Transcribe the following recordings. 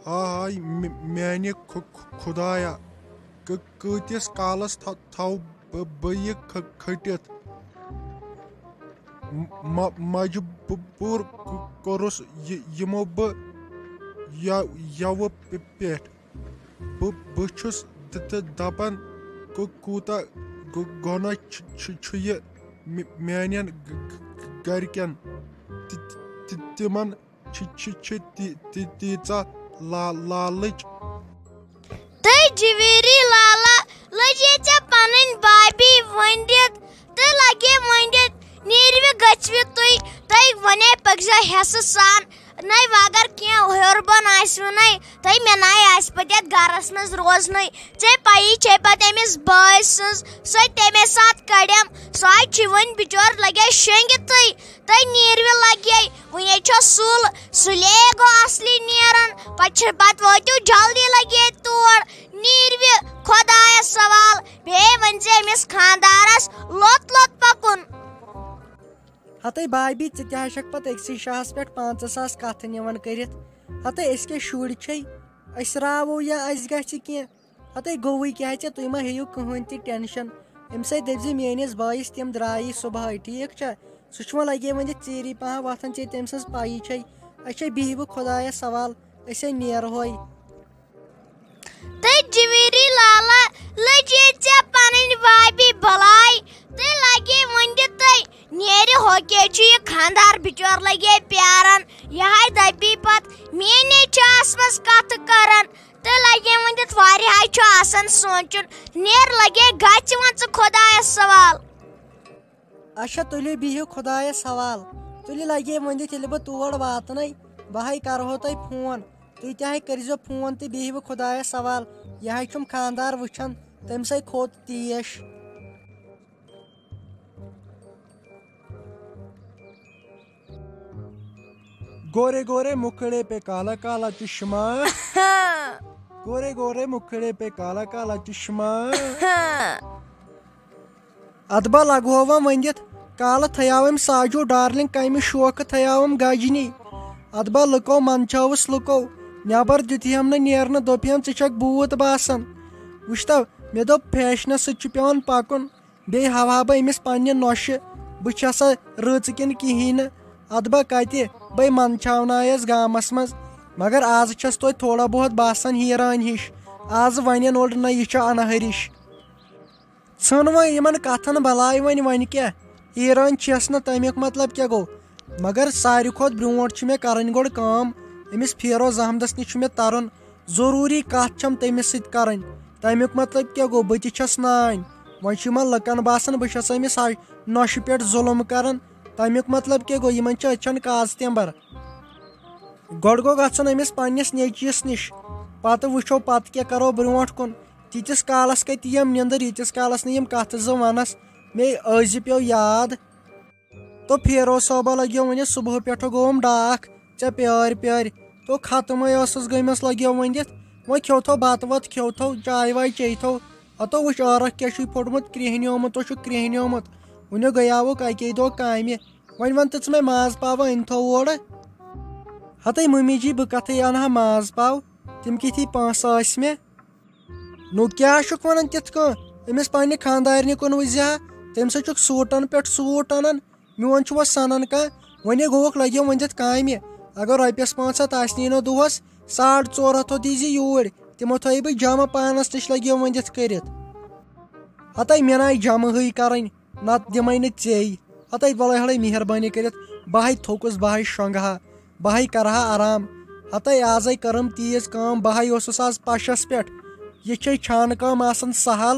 ہاے میانہِ خۄدایا کۭتِس کالس تھاو بہٕ یہِ کھٔٹِتھ مجبوٗر کوٚرُس یِمو بہٕ یوٕ پٮ۪ٹھ بہٕ چھُس دپان کوٗتاہ گۄناہ چھُ یہِ میانٮ۪ن گرِکٮ۪ن تِمن چھِ تیٖژاہ لالٕچ تہٕ جویری لالا لٔجے ژےٚ پنٕنۍ بھابی ونڈِتھ تہٕ لگے ونڈِتھ نیٖروِ گٔژھِو تُہۍ ونے پٔکزیٚو ہٮ۪سہٕ سان نَے اگر کینٛہہ ہیوٚر بۄن آسِوٕ تہٕ مےٚ نَے آسہِ پتہٕ یتھ گرس منٛز روزنٕے ژےٚ پیی چھے پتہٕ أمِس بٲے سٕنٛز سۄ تمے ساتہٕ کڑٮ۪م سۄ حظ چھِ وۄنۍ بِچور لگے شۄنٛگِتھٕے تہٕ نیٖروِ لگے وُنہِ چھُ سُل سُلے گوٚو اصلی نیران پتہٕ وٲتِو جلدی لگے تور نیٖروِ خۄدایس سوال بیٚیہِ ؤنۍ زِ أمِس خانٛدارس لوٚت پکُن ہتٕے بھابی ژٕ تہِ چھکھ پتہٕ أکسٕے شاہس پٮ۪ٹھ 5,000 کتھٕ نِوان کٔرِتھ ہتٕے أسۍ کیٛاہ شُرۍ چھے أسۍ راوو یا اَسہِ گژھِ کینٛہہ ہتٕے گوٚوٕے کیٛاہ ژےٚ تُہۍ ما ہیٚیِو کٕہٕنۍ تہِ ٹٮ۪نشن اَمہِ سۭتۍ دٔپزِ میٲنِس بٲیِس تِم درٛایی صبحٲے ٹھیٖک چھا سُہ چھُ وۄنۍ لگے ؤنِتھ ژیٖری پہم وۄتھان ژےٚ تٔمۍ سٕنٛز پیی چھے اچھا بِہِو خۄدایس سوال أسے نیرہوے تہٕ جویری لالا لٔجے ژےٚ پنٕنۍ بھابی بلاے تہٕ لگے ونڈِتھٕے نیرِ ہوکے چھُ یہِ خانٛدار بِچور لگے پیاران یہِ ہاے دپی پتہٕ میانے چھِ آسمس کتھٕ کران تہٕ لگے ونڈِتھ واریاہ چھُ آسان سونٛچُن نیر لگے گژھِ وۄنۍ ژٕ خۄدایس سوال اچھا تُلِو بِہِو خۄدایس حوال تُلِو لگے ؤنِتھ ییٚلہِ بہٕ تور واتنَے بہٕ ہاے کرہو تۄہہِ فون تُہۍ تہِ ہاے کٔرزیٚو فون تہٕ بِہِو خۄدایس سوال یہِ ہاے چھُم خانٛدار وٕچھان تٔمسٕے کھوٚت تیش گورے گورے مُکھڑے پہ کالا کالا چشمہ گورے گورے مُکھڑے پہ کالا کالا چشمہ ادٕ با لگووم ؤنِتھ کالہٕ تھیاو أمۍ ساجوٗ ڈارلِنگ کمہِ شوقہٕ تھیاوم گجنی ادٕ با لُکو منٛدچھٲوُس لُکو نٮ۪بر دِتہم نہٕ نیرنہٕ دوٚپہم ژٕ چھکھ بوٗت باسان وٕچھتو مےٚ دوٚپ فیشنس سۭتۍ چھُ پیٚوان پکُن بیٚیہِ ہاوہا بہٕ أمِس پننہِ نۄشہِ بہٕ چھسا رٕژ کِنہٕ کہیٖنۍ نہٕ ادٕ با کتہِ بے منٛدچھاونایس گامس منٛز مگر آز چھس توتہِ تھوڑا بہت باسان ہیٖران ہِش آز ونن اورٕ نہ یہِ چھِ انہرِش ژھٕن وۄنۍ یِمن کتھن بلاے وۄنۍ کیٛاہ ہیٖران چھس نہٕ تمیُک مطلب کیٛاہ گوٚو مگر ساروی کھۄتہٕ برونٛٹھ چھِ مےٚ کرٕنۍ گۄڈٕ کٲم أمِس فیروز احمدس نِش چھُ مےٚ ترُن ضروٗری کتھ چھم تٔمِس سۭتۍ کرٕنۍ تمیُک مطلب کیٛاہ گوٚو بہٕ تہِ چھس نانۍ وۄنۍ چھُ یِمن لُکن باسان بہٕ چھس أمِس نۄشہِ پٮ۪ٹھ ظُلُم کران تمیُک مطلب کیٛاہ گوٚو یِمن چھِ أچھن کاز تیمبر گۄڈٕ گوٚو گژھُن أمِس پننِس نیٚچوِس نِش پتہٕ وٕچھو پتہٕ کیٛاہ کرو برونٛٹھ کُن تیٖتِس کالس کتہِ یِم نِندٕر ییٖتِس کالس نہٕ یِم کتھٕ زٕ ونس مے أزِ پیٚو یاد تو فیروز صٲبا لگیو ؤنِتھ صبحہٕ پٮ۪ٹھٕ گوٚوُم ڈاکھ ژےٚ پیٲرۍ تو ختمٕے ٲسٕس گٔمٕژ لگیو ؤنِتھ وۄنۍ کھیوتھو بتہٕ وتہٕ کھیوتھو چاے واے چیٚیتھو ہتو وٕچھ ٲرکھ کیٛاہ چھُے پھوٚٹمُت کرٛیٚہنیومُت چھُکھ کرٛیٚہنیومُت وُنیُک گٔیاوُکھ اکی دۄہ کامہِ وۄنۍ ون تہٕ ژٕ مےٚ ماز پاوا أنۍتھو اورٕ ہتے مٔمی جی بہٕ کتھٕے انہا ماز پاو تِم کِتھی پونٛسہٕ ٲسۍ مےٚ نوٚ کیٛاہ چھُکھ ونان تِتھ کٔنۍ أمِس پننہِ خانٛدارنہِ کُن وٕچھزِ ہا تمہِ سۭتۍ چھُکھ سوٗٹن پٮ۪ٹھ سوٗٹ انان میون چھُوا سنان کانٛہہ وۄنۍ گوٚوُکھ لگیو ؤنِتھ کامہِ اگر رۄپیس 500 آسنی نہٕ دۄہس 450 دیٖزِ یوٗرۍ تِمو تھٲیی بہٕ جمع پانس نِش لگیو ؤنِتھ کٔرِتھ ہتے مےٚ ناے جمعٕے کرٕنۍ نتہٕ دِمے نہٕ ژیٚے ہتے وَلے ہڑے مہربٲنی کٔرِتھ بہٕ ہاے تھوٚکُس بہٕ ہاے شۄنٛگہٕ ہا بہٕ ہاے کرہا آرام ہتے آزے کٔرٕم تیٖژ کٲم بہٕ ہاے اوسُس آز پشس پٮ۪ٹھ یہِ چھے چھانہٕ کٲم آسان سہل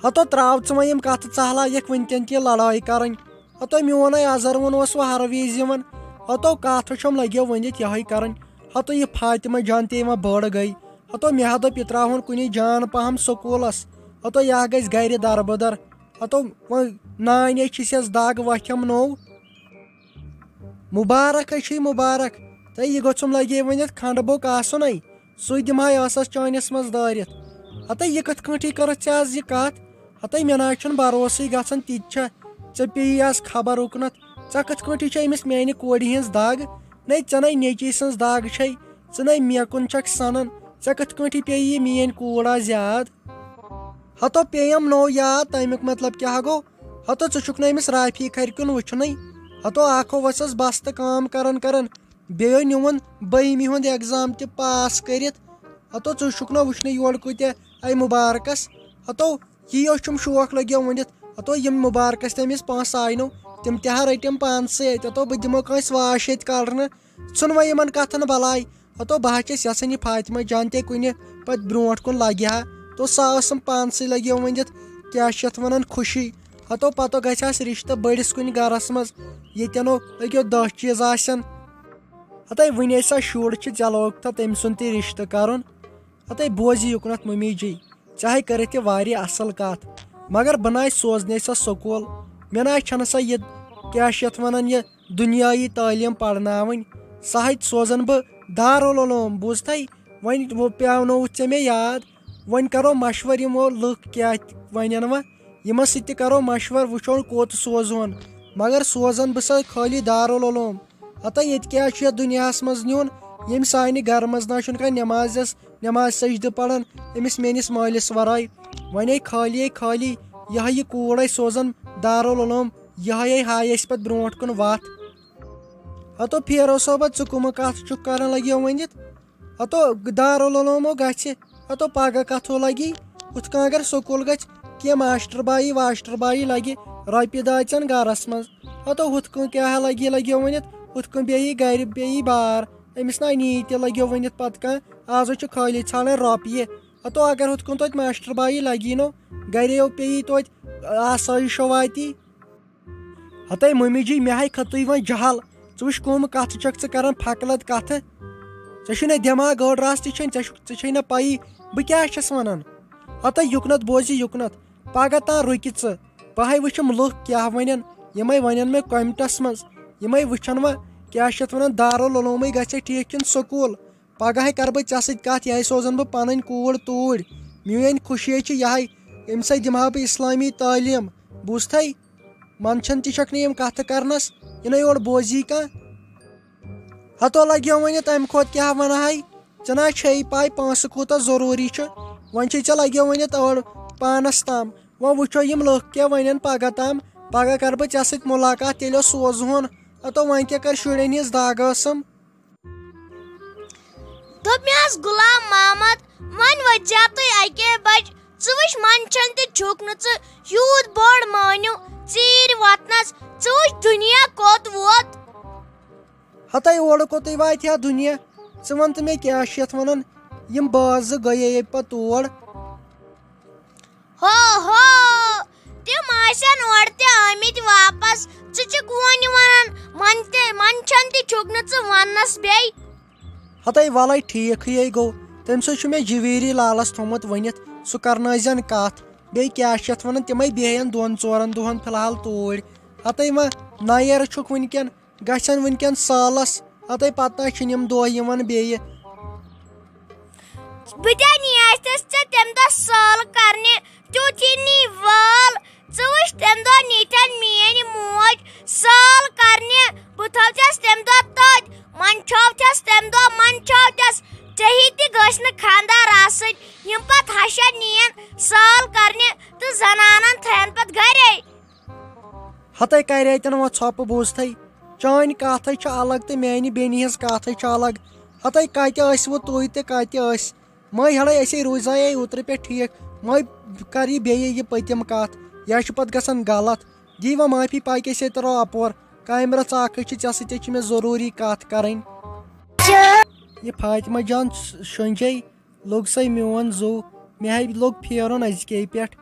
ہتو تراو ژٕ وۄنۍ یِم کتھٕ ژہلایکھ وٕنکیٚن تہِ لڑٲے کرٕنۍ ہتو میونٕے اظہروُن اوس وۄنۍ ہر وِزِ یِوان ہتو کتھٕ چھم لگیو ؤنِتھ یہے کرٕنۍ ہتو یہِ فاطمہ جان تہِ یِوان بٔڑ گٔے ہتو مےٚ ہا دوٚپ یہِ تراوہون کُنی جان پہم سکوٗلس ہتو یہِ ہا گژھِ گرِ دربٕدر ہتو وۄنۍ نانے چھِسٮ۪س دگ وۄتھٮ۪م نوٚو مُبارکے چھُے مُبارک تہٕ یہِ گوٚژھُم لگے ؤنِتھ کھنڈٕ بوٚک آسُنے سُے دِمہاے ٲسس چٲنِس منٛز دٲرِتھ ہتے یہِ کِتھ کٲٹھی کٔرٕتھ ژےٚ آز یہِ کتھ ہتے مےٚ نہ چھُنہٕ بروسٕے گژھان تِتہِ چھا ژےٚ پیٚیی آز خبر اُکنتھ ژےٚ کِتھ کٲٹھی چھے أمِس میانہِ کورِ ہِنٛز دگ نے ژےٚ نے نیٚچی سٕنٛز دگ چھے ژٕ مےٚ کُن چھکھ سنان ژےٚ کِتھ کٲٹھۍ پیٚیہِ یہِ میٲنۍ کوٗر آز یاد ہتو پیٚیَم نوٚو یاد تمیُک مطلب کیٛاہ گوٚو ہتو ژٕ چھُکھ نہٕ أمِس رافی کھرِ کُن وٕچھنٕے ہتو اکھو ؤژھٕس بستہٕ کٲم کران بیٚیہِ نیوٗن 12ہمہِ ہُنٛد ایٚگزام تہِ پاس کٔرِتھ ہتو ژٕ چھُکھ نہٕ وٕچھنٕے یورٕ کۭتیاہ آیہِ مُبارکس ہتو یی چھُم شوق لگیو ؤنِتھ ہتو یِم مُبارکس تہِ أمِس پونٛسہٕ آینو تِم تہِ ہا رٔٹِم پانسٕے اَتھِ ہتو بہٕ دِمو کٲنٛسہِ واش ییٚتہِ کڑنہٕ ژھُن وۄنۍ یِمن کتھن بلاے ہتو بہٕ حظ چھس یژھان یہِ فاطمہ جان تے کُنہِ پتہٕ برونٛٹھ کُن لگہِ ہا تو سۄ ٲسٕم پانسٕے لگیو ؤنِتھ کیٛاہ چھِ یتھ ونان خوشی ہتو پتہٕ گژھِ ہس رشتہٕ بٔڑِس کُنہِ گرس منٛز ییٚتٮ۪نو لگیو 10 چیٖز آسن ہتے وُنے سا شُر چھُ ژےٚ لوگتھا تٔمۍ سُنٛد تہِ رشتہٕ کرُن ہتے بوزِ یُکنتھ ممی جی ژےٚ ہاے کٔرٕتھ یہِ واریاہ اصل کتھ مگر بہٕ نہ سوزنے سۄ سکوٗل مےٚ نہ چھنہٕ سۄ یہِ کیٛاہ چھِ یتھ ونان یہِ دُنیٲیی تعلیٖم پرناوٕنۍ سۄ حظ سوزن بہٕ دارالعلوم بوٗزتھے وۄنۍ پیٛاونووُتھ ژےٚ مےٚ یاد وۄنۍ کرو مشور یِمو لُکھ کیٛاہ ونن وۄنۍ یِمن سۭتۍ تہِ کرو مشور وٕچھو کوٚت سوزہون مگر سوزن بہٕ سۄ خٲلی دارالعلوم ہتہ ییٚتہِ کیٛاہ چھُ یتھ دُنیاہس منٛز نیُن ییٚمہِ سانہِ گرٕ منٛز نہ چھُنہٕ کانٛہہ نٮ۪ماز سجدٕ پران أمِس میٲنِس مٲلِس ورٲے وۄنۍ خٲلی یِہے یہِ کوٗر سوزن دارالعلوم یِہے ہایہِ اسہِ پتہٕ برونٛٹھ کُن وتھ ہتو پھیرو صٲبا ژٕ کٕمہٕ کتھ چھُکھ کران لگیو ؤنِتھ ہتو دارالعلومو گژھِ ہتو پگہہ کتھو لگی ہُتھ کٔنۍ اگر سکوٗل گژھِ کینٛہہ ماشٹر بایی لگہِ رۄپیہِ دہ ژن گرس منٛز ہتو ہُتھ کٔنۍ کیٛاہ لگیو ؤنِتھ ہُتھ کٔنۍ بیٚیہِ گرِ بیٚیہِ بار أمِس نہ نی تہِ لگیو ؤنِتھ پتہٕ کانٛہہ آز چھُ خٲلی ژھانڈان رۄپیہِ ہتو اگر ہُتھ کٔنۍ توتہِ ماشٹر بایی لگی نو گرِیو پیٚیی توتہِ آسٲیِشو واتی ہتے ممی جی مےٚ ہاے کھٔژٕے وۄنۍ جہل ژٕ وٕچھ کٕم کتھٕ چھکھ ژٕ کران پھکہٕ لد کتھٕ ژےٚ چھُے نہ دٮ۪ماغ گٲڈ راستہٕ چھٔنۍ ژےٚ چھے نہ پیی بہٕ کیٛاہ چھس ونان ہتے یُکنتھ بوزِ یُکنتھ پگہہ تام رُکہِ ژٕ بہٕ ہاے وٕچھم لُکھ کیٛاہ ونن یِمے ونن مےٚ کوٚمٹس منٛز یِمے وٕچھن وۄنۍ کیٛاہ چھِ یتھ ونان دارالعلومٕے گژھِ ٹھیٖک کِنہٕ سکوٗل پگہہ کرٕ بہٕ ژےٚ سۭتۍ کتھ یہے سوزن بہٕ پنٕنۍ کوٗر توٗرۍ میٲنۍ خوشی چھِ یہے امہِ سۭتۍ دِمہٕ ہا بہٕ اسلٲمی تعلیٖم بوٗزتھے منٛدچھان تہِ چھکھ نہٕ یِم کتھٕ کرنس یہِ نَے یورٕ بوزی کانٛہہ ہتو لگیو ؤنِتھ امہِ کھۄتہٕ کیٛاہ ونہٕ ژےٚ نہ چھے پاے پونٛسہٕ کوٗتاہ ضروٗری چھُ وۄنۍ چھے ژےٚ لگیو ؤنِتھ ٲڑ پانس تام وۄنۍ وٕچھو یِم لُکھ کیٛاہ ونن پگہہ تام پگہہ کرٕ بہٕ ژےٚ سۭتۍ مُلاقات تیٚلہِ سوزہون ہتو وۄنۍ کیٛاہ کر شُرٮ۪ن ہِنٛز دگ ٲسٕم دوٚپ مےٚ حظ غلام محمد وۄنۍ ؤتھۍزِ تُہۍ اَکے بجہِ ژٕ وٕچھ منٛدچھان تہِ چھُکھ نہٕ ژٕ یوٗت بوٚڑ مٲنِو ژیٖرۍ وۄتھنس ژٕ وٕچھ دُنیا کوٚت ووت ہتے اورٕ کوٚتُے واتہِ ہا دُنیا ژٕ وَن تہٕ مےٚ کیٛاہ چھِ یتھ ونان یِم بٲژ زٕ گٔیے پتہٕ تور ہو تِم آسن اورٕ تہِ آمٕتۍ واپس ژٕ چھُکھ وۄنۍ ونان منٛدچھان تہِ چھُکھ نہٕ ژٕ وننس بیٚیہِ ہتے وَلے ٹھیٖکھٕے گوٚو تٔمۍ سۭتۍ چھُ مےٚ جویٖری لالس تھوٚمُت ؤنِتھ سُہ کرنٲیزٮ۪ن کتھ بیٚیہِ کیٛاہ چھِ یتھ ونان تِمے بیٚہن 2-4 دۄہن فِلحال توٗرۍ ہتے وۄنۍ نیر چھُکھ وٕنکیٚن گژھن وٕنکیٚن سالس ہتے پتہٕ نہ چھِنہٕ یِم دۄہ یِوان بیٚیہِ بہٕ تہِ نیٖستس ژےٚ تمہِ دۄہ سال کرنہِ تیُتھ یہِ نی وٲل ژٕ وٕچھ تمہِ دۄہ نیٖتن میٲنۍ موج سال کرنہِ بہٕ تھوتھس تمہِ دۄہ تٔتۍ منٛدچھوتھس تمہِ دۄہ منٛدچھوتھس ژےٚ تہِ گٔژھ نہٕ خانٛدار آسٕنۍ یِم پتہٕ ہشر نِیَن سال کرنہِ تہٕ زنانن تھاین پتہٕ گرے ہتے کرے تن وۄنۍ ژھۄپہٕ بوٗزتھے چٲنۍ کتھے چھِ الگ تہٕ میانہِ بیٚنہِ ہِنٛز کتھے چھِ الگ ہتے کتہِ ٲسوٕ تُہۍ تہٕ کتہِ ٲسۍ مے ہڑے أسے روٗزایے اوترٕ پٮ۪ٹھ ٹھیٖک مے کر یہِ بیٚیہِ یہِ پٔتِم کتھ یہِ چھُ پتہٕ گژھان غلط دی وۄنۍ معٲفی پاکے ژےٚ تہِ رو اپور کامہِ رژھ اکھٕے چھِ ژےٚ سۭتۍ چھِ مےٚ ضروٗری کتھ کرٕنۍ یہِ فاطمہ جان شۄنجے لوٚگ سا میون زوٗ مےٚ ہاے لوٚگ پھیرُن أزکے پٮ۪ٹھ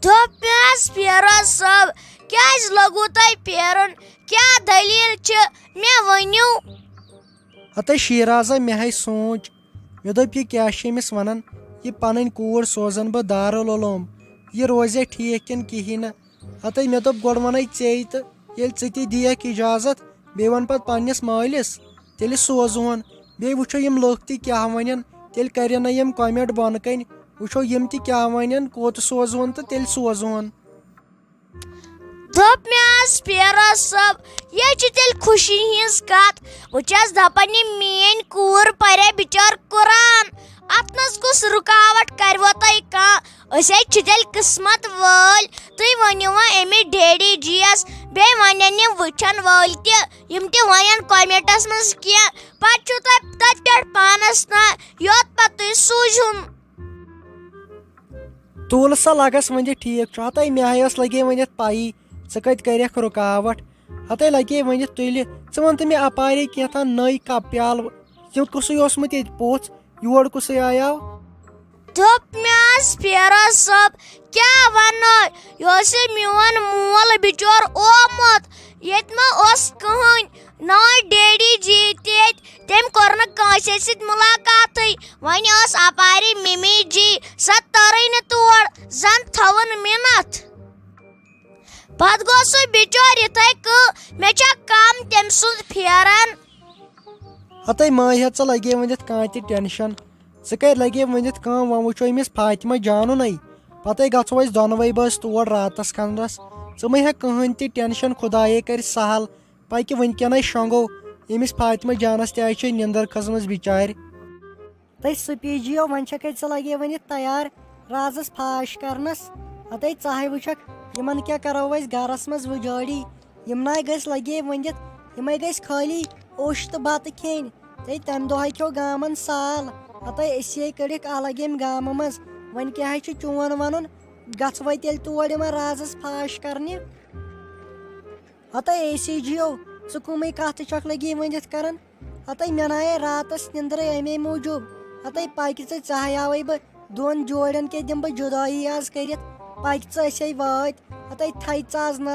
دوٚپ مےٚ حظ فیروز صٲب کیٛازِ لوٚگوٕ تۄہہِ پھیرُن کیٛاہ دٔلیٖل چھِ مےٚ ؤنِو ہتے شیٖرازا مےٚ ہاے سونٛچ مےٚ دوٚپ یہِ کیٛاہ چھِ أمِس ونان یہِ پنٕنۍ کوٗر سوزن بہٕ دارالعلوم یہِ روزِ ٹھیٖک کِنہٕ کِہیٖنۍ نہٕ ہتے مےٚ دوٚپ گۄڈٕ ونے ژےٚ تہٕ ییٚلہِ ژٕ تہِ دِیکھ اِجازت بیٚیہِ ون پتہٕ پننِس مٲلِس تیٚلہِ سوزہون بیٚیہِ وٕچھو یِم لُکھ تہِ کیٛاہ ونن تیٚلہِ کرن نہٕ یِم کوٚمٮ۪نٹ بۄنہٕ کنۍ وٕچھو یِم تہِ کیٛاہ ونن کوٚت سوزہون تہٕ تیٚلہِ سوزہون دپ میں پیرا صٲب یہ تیل خوشی ہز کت بہس دپان یہ میٲنۍ کوٗر پرے بچار قرآن ات نس کس رکاوٹ کرو تھی کھانا تیل قسمت ول تھی ؤنو امس ڈیڈی جی یس بیٚیہِ ونن یم وٕچھن وٲلۍ تہِ یم تہِ ونن کومیٹس منٛز کینٛہہ پتہٕ چھُ تۄہہِ تتہِ پٮ۪ٹھ پانس تام یوت پتہٕ تُہۍ سوٗزہُن تُل سا لگس ون ٹھیک چھُ ہتے مےٚ ٲس لگے ؤنِتھ پایی ژٕ کتہِ کریکھ رُکاوٹ ہتے لگے ؤنِتھ تُلہِ ژٕ ون تہٕ مےٚ اپارے کینٛژھا نٔے کپ پیالہٕ یہِ کُسُے اوسمُت ییٚتہِ پوٚژھ یور کُسُے آیاو دپ میں پیرا صٲب کیا ونو یہ میون مول بچور آمت یت ما کہین نا ڈیڈی جی تم کور نسے ست ملاقات ون اپاری ممی جی سا ترے نا تور زن تھون منت پت گو سہ بچور یتھے مے کم تم سند پھیران ہتے ماہی ژٕ لگے ؤنِتھ کانٛہہ تہِ ٹینشن ژٕ کَرِ لگے ؤنِتھ کٲم وۄنۍ وٕچھو أمِس فاطمہ جانُنٕے پتے گژھو أسۍ دۄنوَے بٲژ تور راتس کھنٛڈس ژٕ مہ ہیٚکھ کٕہٕنۍ تہِ ٹینشن خۄدایے کرِ سہل پکہِ وٕنکیٚنٕے شۄنٛگو أمِس فاطمہ جانس تہِ آسہِ نِندٕر کھٔژمٕژ بِچارِ تٔتھۍ سپیٖجِیو وۄنۍ چھکھ ژٕ لگے ؤنِتھ تیار رازس فاش کرنس ہتے ژٕہے وٕچھکھ یِمن کیٛاہ کرو أسۍ گرس منٛز وُجٲڑی یِم ناے گٔژھۍ لگے ؤنِتھ یِمے گٔژھۍ خٲلی اوٚش تہٕ بتہٕ کھیٚنۍ ژےٚ تمہِ دۄہے کھیو گامن سال ہتے أسی کٔڑِکھ الگ ییٚمہِ گامہٕ منٛز وۄنۍ کیٛاہ چھُ چون ونُن گژھوے تیٚلہِ تور یِمن رازس فاش کرنہِ ہتے اے سی جِیو ژٕ کٕمٕے کتھٕ چھکھ لگی ؤنِتھ کران ہتے مےٚ نایے راتس نِندرے امے موٗجوٗب ہتے پکہِ ژٕ ہیاوے بہٕ دۄن جورٮ۪ن کیٛاہ دِمہٕ بہٕ جُدٲیی آز کٔرِتھ پکہِ ژٕ أسے وٲتۍ ہتے تھے ژٕ آز نظر